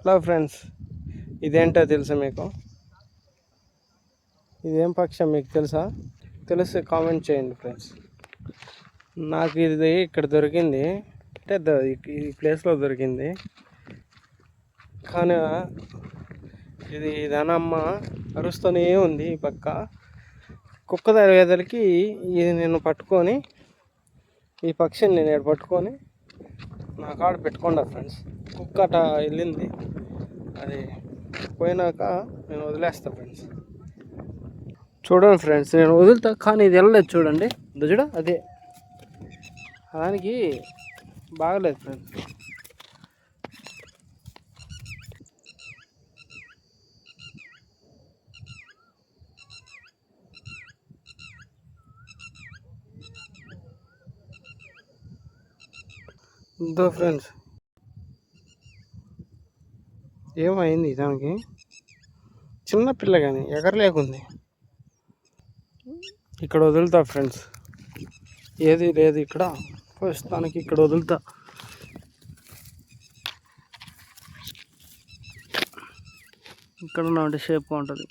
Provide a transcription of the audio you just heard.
Hello friends, ఇదేంటో తెలుసా మీకు? ఇదేం పక్షం మీకు తెలుసా? తెలిస్తే కామెంట్ చేయండి ఫ్రెండ్స్. నాకు ఇది ఇక్కడ దొరికింది, అంటే ఈ ప్లేస్లో దొరికింది. కానీ ఇది దానమ్మ అరుస్తూనే ఉంది. ఈ పక్క కుక్క దరివేదలకి ఇది నేను పట్టుకొని, ఈ పక్షిని నేను పట్టుకొని నా కాడ పెట్టుకున్నా ఫ్రెండ్స్. కుక్క అట వెళ్ళింది, అది పోయినాక నేను వదిలేస్తా ఫ్రెండ్స్. చూడండి ఫ్రెండ్స్, నేను వదులుతా కానీ ఇది వెళ్ళలేదు. చూడండి, చూడ అదే దానికి బాగలేదు ఫ్రెండ్స్. ఇదో ఫ్రెండ్స్, ఏమైంది దానికి? చిన్న పిల్ల కానీ ఎగరలేకుంది. ఇక్కడ వదులుతా ఫ్రెండ్స్, ఏది లేదు ఇక్కడ. ప్రస్తుతానికి ఇక్కడ వదులుతా. ఇక్కడ ఉన్న షేప్ ఉంటుంది.